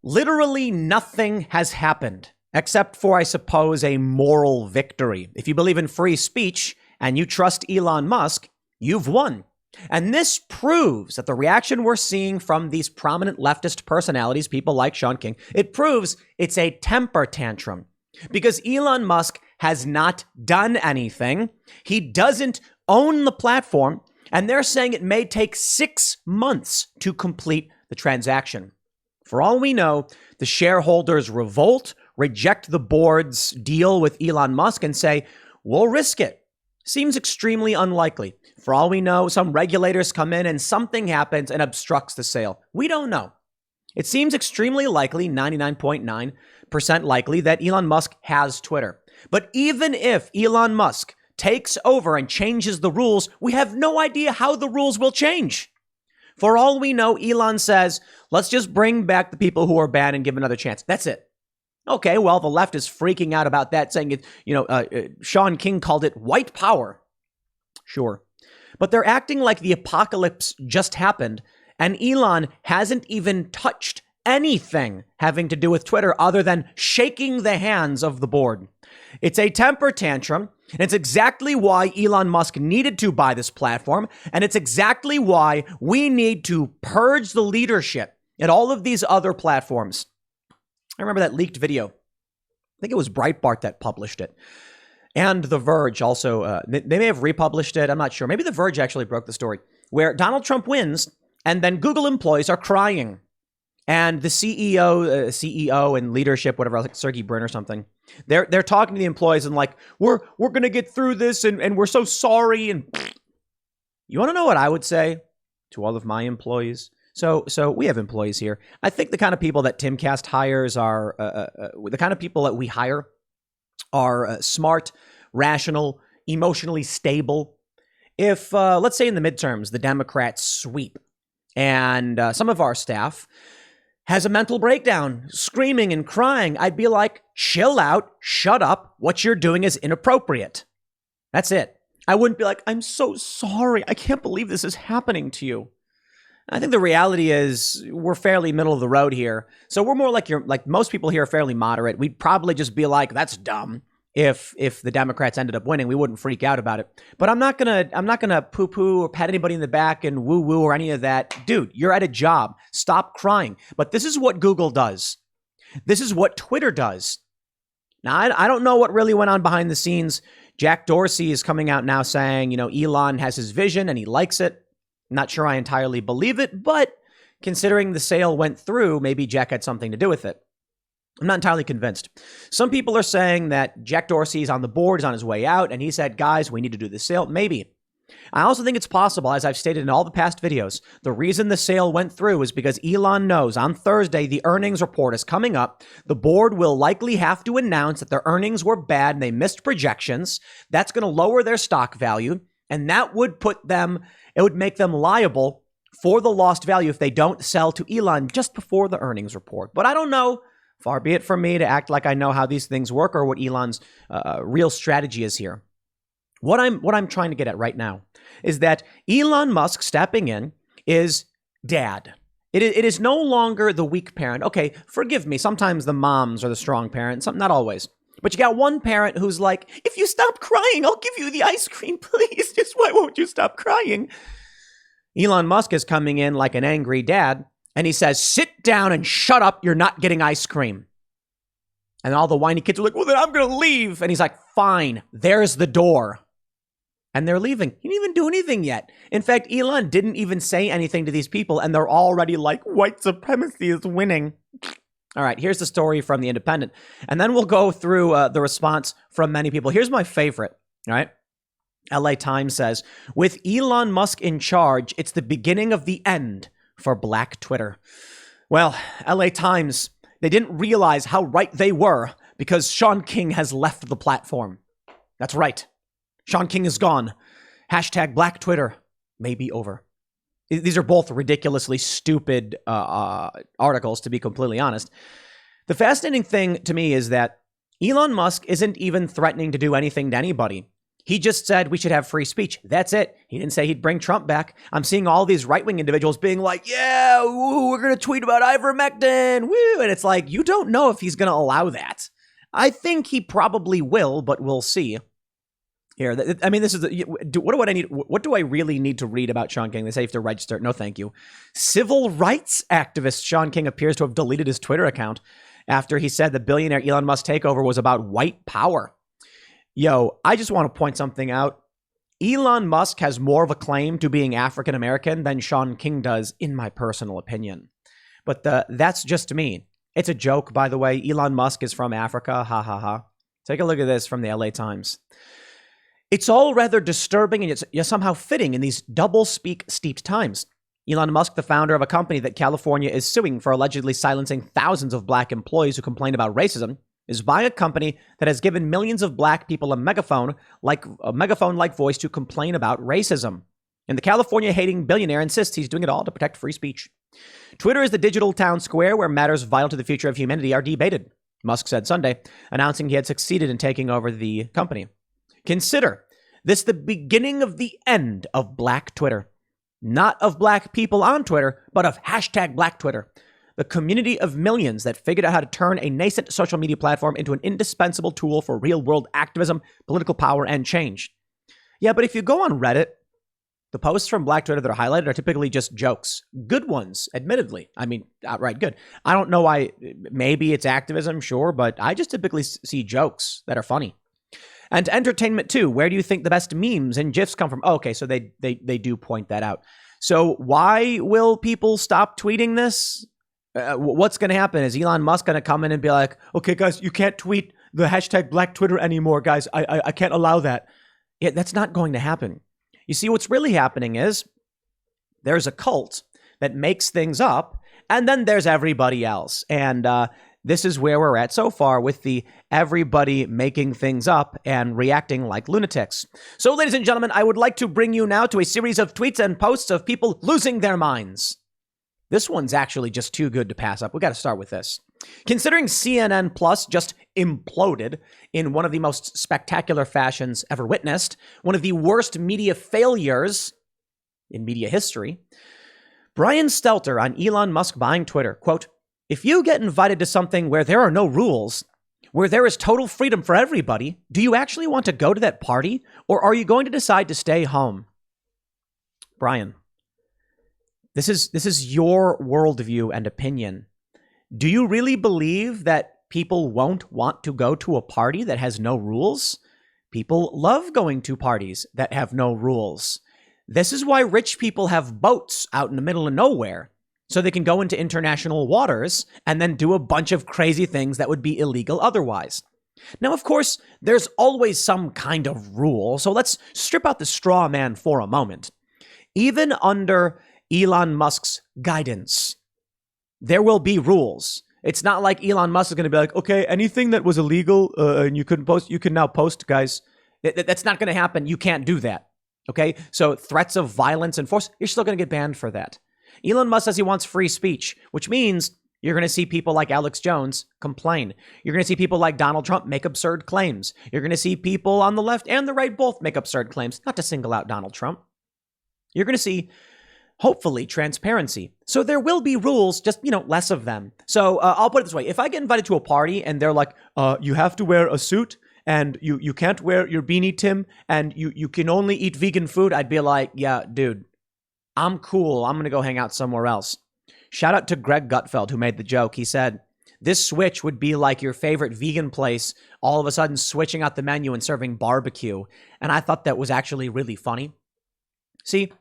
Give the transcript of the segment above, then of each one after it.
literally nothing has happened except for, I suppose, a moral victory. If you believe in free speech and you trust Elon Musk, you've won. And this proves that the reaction we're seeing from these prominent leftist personalities, people like Shaun King, it proves it's a temper tantrum because Elon Musk has not done anything. He doesn't own the platform, and they're saying it may take 6 months to complete the transaction. For all we know, the shareholders revolt, reject the board's deal with Elon Musk, and say, we'll risk it. Seems extremely unlikely. For all we know, some regulators come in and something happens and obstructs the sale. We don't know. It seems extremely likely, 99.9% likely, that Elon Musk has Twitter. But even if Elon Musk takes over and changes the rules, we have no idea how the rules will change. For all we know, Elon says, let's just bring back the people who are banned and give another chance. That's it. Okay, well, the left is freaking out about that, saying it, Shaun King called it white power. Sure. But they're acting like the apocalypse just happened, and Elon hasn't even touched anything having to do with Twitter other than shaking the hands of the board. It's a temper tantrum, and it's exactly why Elon Musk needed to buy this platform, and it's exactly why we need to purge the leadership at all of these other platforms. I remember that leaked video. I think it was Breitbart that published it. And The Verge also, they may have republished it. I'm not sure. Maybe The Verge actually broke the story, where Donald Trump wins, and then Google employees are crying. And the CEO and leadership, whatever, like Sergey Brin or something, they're talking to the employees and like, we're going to get through this, and we're so sorry. And you want to know what I would say to all of my employees? So we have employees here. I think the kind of people that Timcast hires are the kind of people that we hire are smart, rational, emotionally stable. If, let's say in the midterms, the Democrats sweep and some of our staff has a mental breakdown, screaming and crying, I'd be like, chill out, shut up, what you're doing is inappropriate. That's it. I wouldn't be like, I'm so sorry, I can't believe this is happening to you. I think the reality is we're fairly middle of the road here. So we're more like most people here are fairly moderate. We'd probably just be like, that's dumb. If the Democrats ended up winning, we wouldn't freak out about it. But I'm not gonna poo-poo or pat anybody in the back and woo-woo or any of that. Dude, you're at a job. Stop crying. But this is what Google does. This is what Twitter does. Now, I don't know what really went on behind the scenes. Jack Dorsey is coming out now saying, Elon has his vision and he likes it. Not sure I entirely believe it, but considering the sale went through, maybe Jack had something to do with it. I'm not entirely convinced. Some people are saying that Jack Dorsey is on the board, is on his way out, and he said, guys, we need to do the sale. Maybe. I also think it's possible, as I've stated in all the past videos, the reason the sale went through is because Elon knows on Thursday the earnings report is coming up. The board will likely have to announce that their earnings were bad and they missed projections. That's going to lower their stock value, and that would it would make them liable for the lost value if they don't sell to Elon just before the earnings report. But I don't know. Far be it from me to act like I know how these things work or what Elon's real strategy is here. What I'm trying to get at right now is that Elon Musk stepping in is dad. It is no longer the weak parent. Okay, forgive me. Sometimes the moms are the strong parent. Not always. But you got one parent who's like, if you stop crying, I'll give you the ice cream, please. Just why won't you stop crying? Elon Musk is coming in like an angry dad. And he says, sit down and shut up. You're not getting ice cream. And all the whiny kids are like, well, then I'm going to leave. And he's like, fine, there's the door. And they're leaving. He didn't even do anything yet. In fact, Elon didn't even say anything to these people. And they're already like, white supremacy is winning. All right, here's the story from The Independent. And then we'll go through the response from many people. Here's my favorite, all right? LA Times says, with Elon Musk in charge, it's the beginning of the end for Black Twitter. Well, LA Times, they didn't realize how right they were because Shaun King has left the platform. That's right. Shaun King is gone. Hashtag Black Twitter may be over. These are both ridiculously stupid articles, to be completely honest. The fascinating thing to me is that Elon Musk isn't even threatening to do anything to anybody. He just said we should have free speech. That's it. He didn't say he'd bring Trump back. I'm seeing all these right-wing individuals being like, yeah, woo, we're going to tweet about ivermectin. Woo. And it's like, you don't know if he's going to allow that. I think he probably will, but we'll see. Here, I mean, this is what do I really need to read about Shaun King? They say you have to register. No, thank you. Civil rights activist Shaun King appears to have deleted his Twitter account after he said the billionaire Elon Musk takeover was about white power. Yo, I just want to point something out. Elon Musk has more of a claim to being African American than Shaun King does, in my personal opinion. But that's just me. It's a joke, by the way. Elon Musk is from Africa. Ha ha ha. Take a look at this from the LA Times. It's all rather disturbing and yet somehow fitting in these double-speak steeped times. Elon Musk, the founder of a company that California is suing for allegedly silencing thousands of black employees who complain about racism, is buying a company that has given millions of black people a megaphone-like voice to complain about racism. And the California-hating billionaire insists he's doing it all to protect free speech. Twitter is the digital town square where matters vital to the future of humanity are debated, Musk said Sunday, announcing he had succeeded in taking over the company. Consider this the beginning of the end of Black Twitter. Not of black people on Twitter, but of hashtag Black Twitter. The community of millions that figured out how to turn a nascent social media platform into an indispensable tool for real-world activism, political power, and change. Yeah, but if you go on Reddit, the posts from Black Twitter that are highlighted are typically just jokes. Good ones, admittedly. I mean, outright good. I don't know why. Maybe it's activism, sure, but I just typically see jokes that are funny. And entertainment, too. Where do you think the best memes and GIFs come from? Oh, okay, so they do point that out. So why will people stop tweeting this? What's going to happen? Is Elon Musk going to come in and be like, okay, guys, you can't tweet the hashtag Black Twitter anymore, guys. I can't allow that. Yeah, that's not going to happen. You see, what's really happening is there's a cult that makes things up, and then there's everybody else. And this is where we're at so far with the everybody making things up and reacting like lunatics. So, ladies and gentlemen, I would like to bring you now to a series of tweets and posts of people losing their minds. This one's actually just too good to pass up. We got to start with this. Considering CNN Plus just imploded in one of the most spectacular fashions ever witnessed, one of the worst media failures in media history, Brian Stelter on Elon Musk buying Twitter, quote, "If you get invited to something where there are no rules, where there is total freedom for everybody, do you actually want to go to that party, or are you going to decide to stay home?" Brian, this is your worldview and opinion. Do you really believe that people won't want to go to a party that has no rules? People love going to parties that have no rules. This is why rich people have boats out in the middle of nowhere, so they can go into international waters and then do a bunch of crazy things that would be illegal otherwise. Now, of course, there's always some kind of rule, so let's strip out the straw man for a moment. Even under Elon Musk's guidance, there will be rules. It's not like Elon Musk is going to be like, okay, anything that was illegal and you couldn't post, you can now post, guys. That's not going to happen. You can't do that. Okay, so threats of violence and force, you're still going to get banned for that. Elon Musk says he wants free speech, which means you're going to see people like Alex Jones complain. You're going to see people like Donald Trump make absurd claims. You're going to see people on the left and the right both make absurd claims, not to single out Donald Trump. You're going to see, hopefully, transparency. So there will be rules, just, less of them. So I'll put it this way. If I get invited to a party and they're like, you have to wear a suit and you can't wear your beanie, Tim, and you can only eat vegan food, I'd be like, yeah, dude, I'm cool. I'm going to go hang out somewhere else. Shout out to Greg Gutfeld, who made the joke. He said, this switch would be like your favorite vegan place all of a sudden switching out the menu and serving barbecue. And I thought that was actually really funny. See,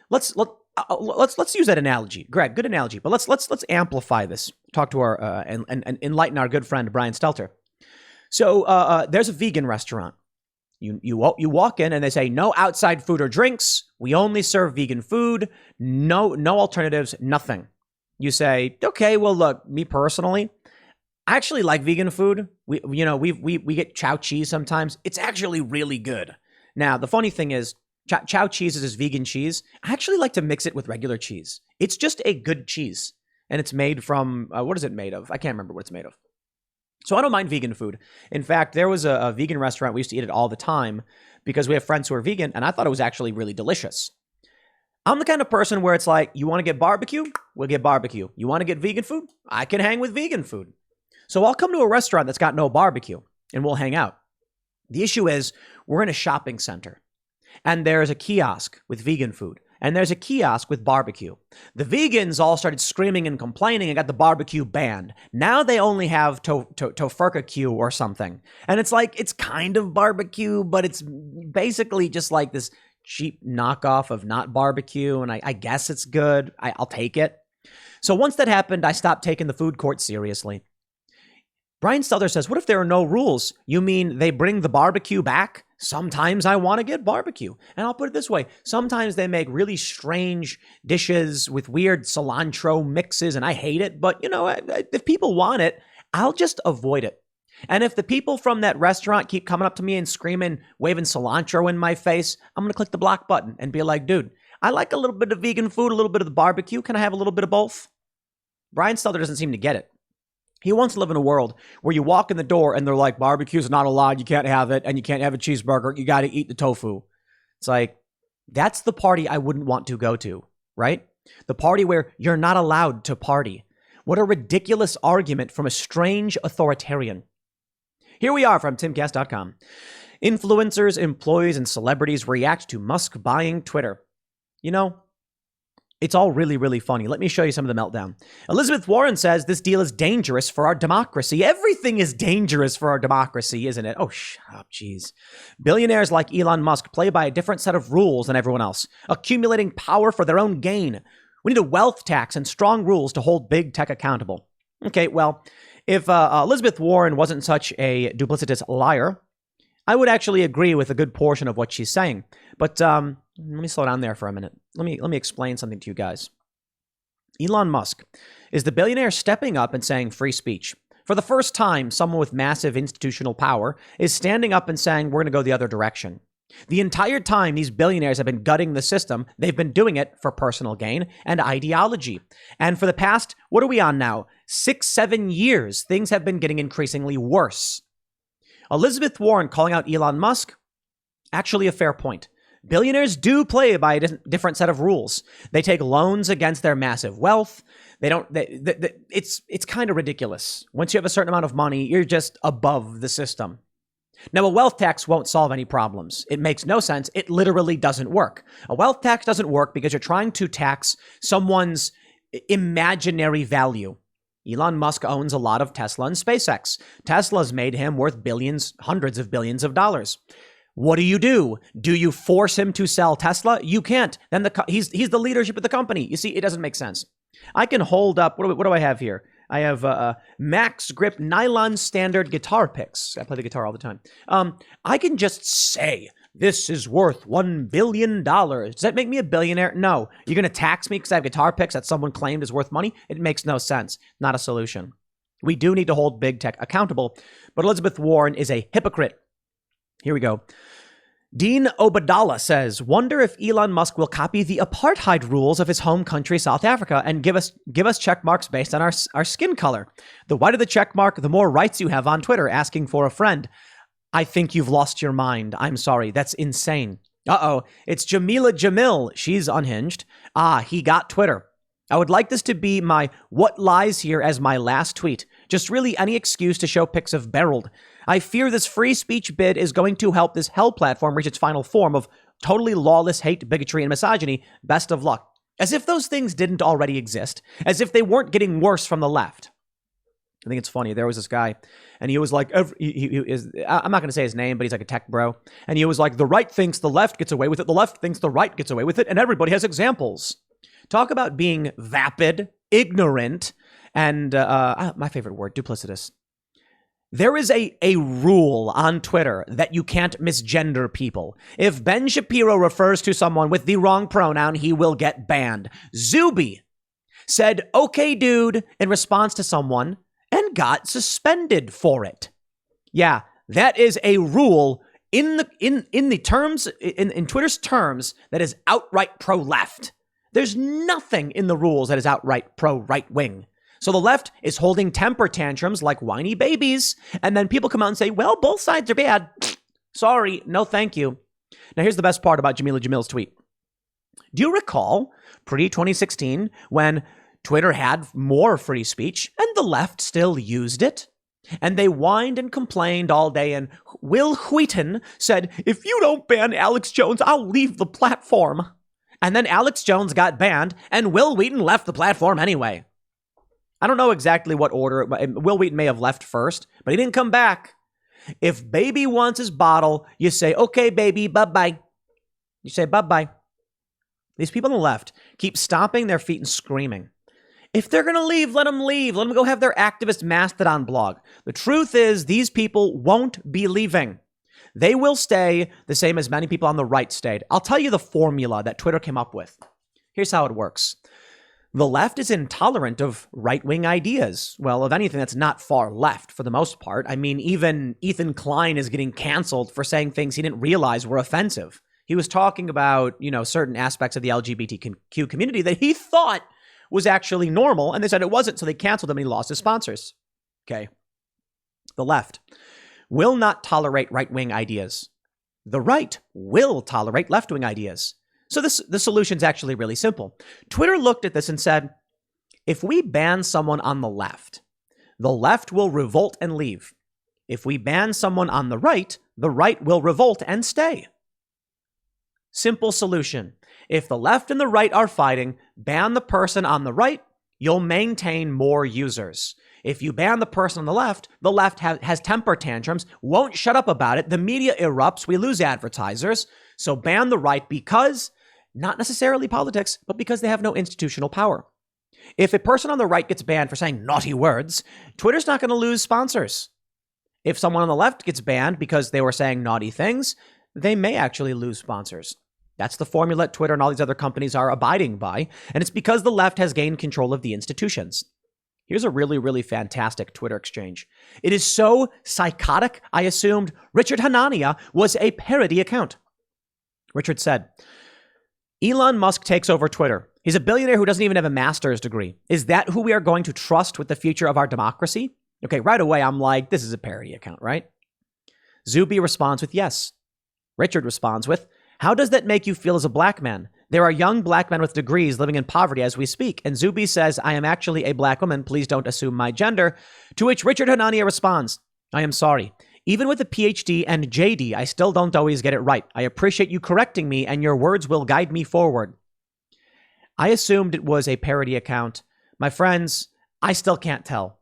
let's use that analogy. Greg, good analogy. But let's amplify this. Talk to our and enlighten our good friend Brian Stelter. So there's a vegan restaurant. You walk in and they say no outside food or drinks. We only serve vegan food. No alternatives. Nothing. You say, okay, well, look, me personally, I actually like vegan food. We get chow cheese sometimes. It's actually really good. Now the funny thing is, chow cheese is vegan cheese. I actually like to mix it with regular cheese. It's just a good cheese, and it's made from what is it made of? I can't remember what it's made of. So I don't mind vegan food. In fact, there was a vegan restaurant. We used to eat it all the time because we have friends who are vegan, and I thought it was actually really delicious. I'm the kind of person where it's like, you want to get barbecue? We'll get barbecue. You want to get vegan food? I can hang with vegan food. So I'll come to a restaurant that's got no barbecue, and we'll hang out. The issue is, we're in a shopping center, and there's a kiosk with vegan food, and there's a kiosk with barbecue. The vegans all started screaming and complaining and got the barbecue banned. Now they only have tofurkey or something. And it's like, it's kind of barbecue, but it's basically just like this cheap knockoff of not barbecue, and I guess it's good. I'll take it. So once that happened, I stopped taking the food court seriously. Brian Stelter says, what if there are no rules? You mean they bring the barbecue back? Sometimes I want to get barbecue. And I'll put it this way. Sometimes they make really strange dishes with weird cilantro mixes, and I hate it. But, you know, if people want it, I'll just avoid it. And if the people from that restaurant keep coming up to me and screaming, waving cilantro in my face, I'm going to click the block button and be like, dude, I like a little bit of vegan food, a little bit of the barbecue. Can I have a little bit of both? Brian Stelter doesn't seem to get it. He wants to live in a world where you walk in the door and they're like, barbecue's not allowed, you can't have it, and you can't have a cheeseburger, you got to eat the tofu. It's like, that's the party I wouldn't want to go to, right? The party where you're not allowed to party. What a ridiculous argument from a strange authoritarian. Here we are from timcast.com. Influencers, employees, and celebrities react to Musk buying Twitter. You know, it's all really, really funny. Let me show you some of the meltdown. Elizabeth Warren says this deal is dangerous for our democracy. Everything is dangerous for our democracy, isn't it? Oh, shut up, jeez. Billionaires like Elon Musk play by a different set of rules than everyone else, accumulating power for their own gain. We need a wealth tax and strong rules to hold big tech accountable. Okay, well, if Elizabeth Warren wasn't such a duplicitous liar, I would actually agree with a good portion of what she's saying. But let me slow down there for a minute. Let me explain something to you guys. Elon Musk is the billionaire stepping up and saying free speech. For the first time, someone with massive institutional power is standing up and saying we're going to go the other direction. The entire time these billionaires have been gutting the system, they've been doing it for personal gain and ideology. And for the past, what are we on now? 6-7 years, things have been getting increasingly worse. Elizabeth Warren calling out Elon Musk, actually a fair point. Billionaires do play by a different set of rules. They take loans against their massive wealth. It's kind of ridiculous. Once you have a certain amount of money, you're just above the system. Now, a wealth tax won't solve any problems. It makes no sense. It literally doesn't work. A wealth tax doesn't work because you're trying to tax someone's imaginary value. Elon Musk owns a lot of Tesla and SpaceX. Tesla's made him worth billions, hundreds of billions of dollars. What do? Do you force him to sell Tesla? You can't. Then he's the leadership of the company. You see, it doesn't make sense. I can hold up. What do I have here? I have Max Grip Nylon Standard guitar picks. I play the guitar all the time. I can just say this is worth $1 billion. Does that make me a billionaire? No. You're going to tax me because I have guitar picks that someone claimed is worth money? It makes no sense. Not a solution. We do need to hold big tech accountable, but Elizabeth Warren is a hypocrite. Here we go. Dean Obadala says, wonder if Elon Musk will copy the apartheid rules of his home country, South Africa, and give us check marks based on our skin color. The whiter the check mark, the more rights you have on Twitter asking for a friend. I think you've lost your mind. I'm sorry. That's insane. Uh-oh. It's Jamila Jamil. She's unhinged. He got Twitter. I would like this to be my what lies here as my last tweet. Just really any excuse to show pics of Beryl. I fear this free speech bid is going to help this hell platform reach its final form of totally lawless hate, bigotry, and misogyny. Best of luck. As if those things didn't already exist. As if they weren't getting worse from the left. I think it's funny. There was this guy, and he was like, I'm not going to say his name, but he's like a tech bro. And he was like, the right thinks the left gets away with it. The left thinks the right gets away with it. And everybody has examples. Talk about being vapid, ignorant, and my favorite word, duplicitous. There is a rule on Twitter that you can't misgender people. If Ben Shapiro refers to someone with the wrong pronoun, he will get banned. Zuby said, okay, dude, in response to someone and got suspended for it. Yeah, that is a rule in Twitter's terms that is outright pro-left. There's nothing in the rules that is outright pro-right wing. So the left is holding temper tantrums like whiny babies. And then people come out and say, well, both sides are bad. Sorry, no thank you. Now, here's the best part about Jamila Jamil's tweet. Do you recall pre-2016 when Twitter had more free speech and the left still used it? And they whined and complained all day, and Will Wheaton said, if you don't ban Alex Jones, I'll leave the platform. And then Alex Jones got banned, and Will Wheaton left the platform anyway. I don't know exactly what order. Will Wheaton may have left first, but he didn't come back. If baby wants his bottle, you say, okay, baby, bye-bye. You say bye-bye. These people on the left keep stomping their feet and screaming. If they're going to leave, let them leave. Let them go have their activist Mastodon blog. The truth is these people won't be leaving. They will stay the same as many people on the right stayed. I'll tell you the formula that Twitter came up with. Here's how it works. The left is intolerant of right-wing ideas. Well, of anything that's not far left for the most part. I mean, even Ethan Klein is getting canceled for saying things he didn't realize were offensive. He was talking about, certain aspects of the LGBTQ community that he thought was actually normal, and they said it wasn't, so they canceled him and he lost his sponsors. Okay. The left will not tolerate right-wing ideas. The right will tolerate left-wing ideas. So the solution's actually really simple. Twitter looked at this and said, if we ban someone on the left will revolt and leave. If we ban someone on the right will revolt and stay. Simple solution. If the left and the right are fighting, ban the person on the right, you'll maintain more users. If you ban the person on the left has temper tantrums, won't shut up about it, the media erupts, we lose advertisers. So ban the right because, not necessarily politics, but because they have no institutional power. If a person on the right gets banned for saying naughty words, Twitter's not going to lose sponsors. If someone on the left gets banned because they were saying naughty things, they may actually lose sponsors. That's the formula Twitter and all these other companies are abiding by, and it's because the left has gained control of the institutions. Here's a really, really fantastic Twitter exchange. It is so psychotic, I assumed Richard Hanania was a parody account. Richard said, Elon Musk takes over Twitter. He's a billionaire who doesn't even have a master's degree. Is that who we are going to trust with the future of our democracy? Okay, right away, I'm like, this is a parody account, right? Zuby responds with yes. Richard responds with, how does that make you feel as a black man? There are young black men with degrees living in poverty as we speak. And Zuby says, I am actually a black woman. Please don't assume my gender. To which Richard Hanania responds, I am sorry. Even with a PhD and JD, I still don't always get it right. I appreciate you correcting me and your words will guide me forward. I assumed it was a parody account. My friends, I still can't tell.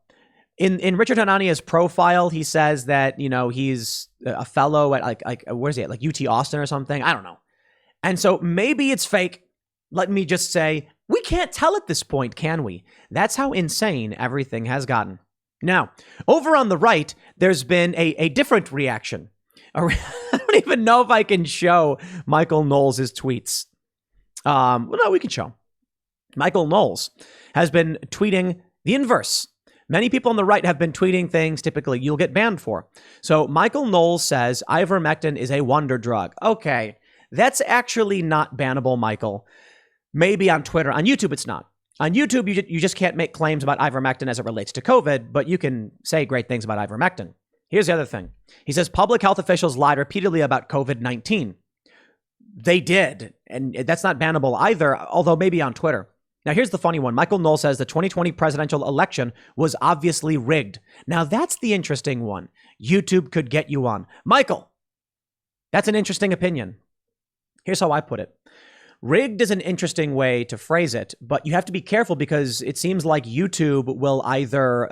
In Richard Hanania's profile, he says that, he's a fellow at where is he at? Like UT Austin or something. I don't know. And so maybe it's fake. Let me just say, we can't tell at this point, can we? That's how insane everything has gotten. Now, over on the right, there's been a different reaction. I don't even know if I can show Michael Knowles' tweets. Well, no, we can show. Michael Knowles has been tweeting the inverse. Many people on the right have been tweeting things typically you'll get banned for. So Michael Knowles says ivermectin is a wonder drug. Okay, that's actually not bannable, Michael. Maybe on Twitter. On YouTube, it's not. On YouTube, you just can't make claims about ivermectin as it relates to COVID, but you can say great things about ivermectin. Here's the other thing. He says public health officials lied repeatedly about COVID-19. They did, and that's not bannable either, although maybe on Twitter. Now, here's the funny one. Michael Knowles says the 2020 presidential election was obviously rigged. Now, that's the interesting one. YouTube could get you on. Michael, that's an interesting opinion. Here's how I put it. Rigged is an interesting way to phrase it, but you have to be careful because it seems like YouTube will either...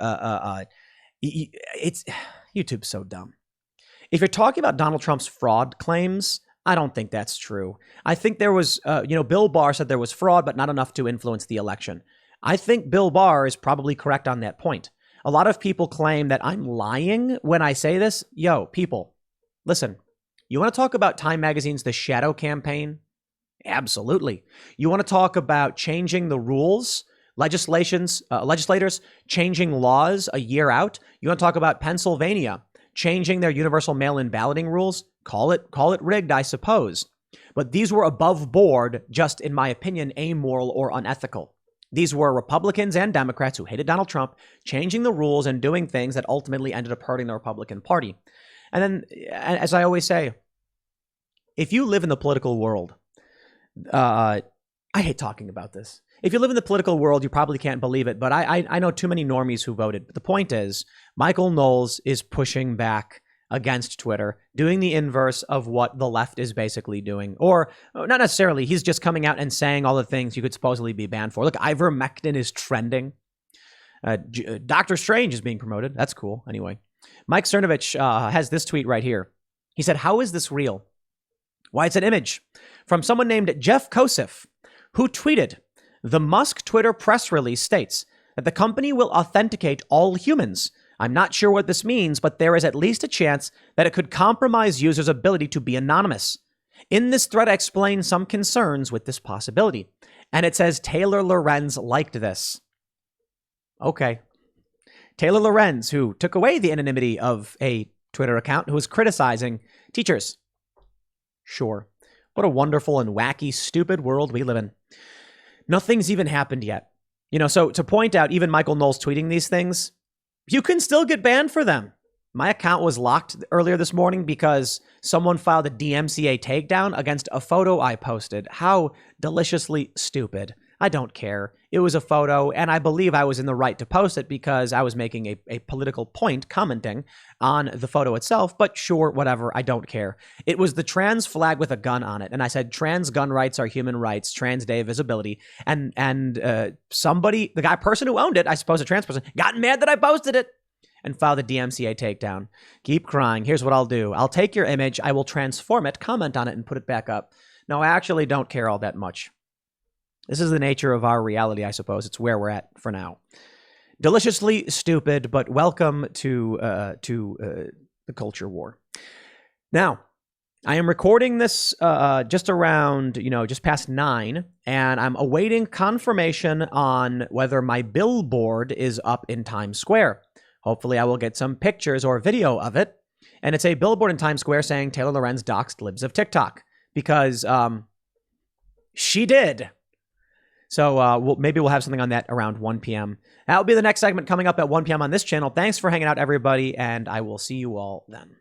YouTube's so dumb. If you're talking about Donald Trump's fraud claims... I don't think that's true. I think there was, Bill Barr said there was fraud, but not enough to influence the election. I think Bill Barr is probably correct on that point. A lot of people claim that I'm lying when I say this. Yo, people, listen, you want to talk about Time Magazine's The Shadow Campaign? Absolutely. You want to talk about changing the rules, legislators changing laws a year out? You want to talk about Pennsylvania changing their universal mail-in balloting rules? Call it rigged, I suppose. But these were above board, just in my opinion, amoral or unethical. These were Republicans and Democrats who hated Donald Trump, changing the rules and doing things that ultimately ended up hurting the Republican Party. And then, as I always say, if you live in the political world, I hate talking about this. If you live in the political world, you probably can't believe it, but I know too many normies who voted. But the point is, Michael Knowles is pushing back against Twitter, doing the inverse of what the left is basically doing. Or not necessarily, he's just coming out and saying all the things you could supposedly be banned for. Look, ivermectin is trending. Doctor Strange is being promoted. That's cool. Anyway, Mike Cernovich has this tweet right here. He said, "How is this real?" Why, it's an image from someone named Jeff Kosif, who tweeted, "The Musk Twitter press release states that the company will authenticate all humans. I'm not sure what this means, but there is at least a chance that it could compromise users' ability to be anonymous. In this thread, I explain some concerns with this possibility." And it says Taylor Lorenz liked this. Okay. Taylor Lorenz, who took away the anonymity of a Twitter account, who was criticizing teachers. Sure. What a wonderful and wacky, stupid world we live in. Nothing's even happened yet. So to point out, even Michael Knowles tweeting these things, you can still get banned for them. My account was locked earlier this morning because someone filed a DMCA takedown against a photo I posted. How deliciously stupid. I don't care. It was a photo, and I believe I was in the right to post it because I was making a political point commenting on the photo itself, but sure, whatever, I don't care. It was the trans flag with a gun on it, and I said trans gun rights are human rights, trans day of visibility, and somebody, the person who owned it, I suppose a trans person, got mad that I posted it and filed a DMCA takedown. Keep crying. Here's what I'll do. I'll take your image, I will transform it, comment on it, and put it back up. No, I actually don't care all that much. This is the nature of our reality, I suppose. It's where we're at for now. Deliciously stupid, but welcome to the culture war. Now, I am recording this just around, just past 9, and I'm awaiting confirmation on whether my billboard is up in Times Square. Hopefully, I will get some pictures or video of it. And it's a billboard in Times Square saying Taylor Lorenz doxed libs of TikTok because she did. So maybe we'll have something on that around 1 p.m. That will be the next segment coming up at 1 p.m. on this channel. Thanks for hanging out, everybody, and I will see you all then.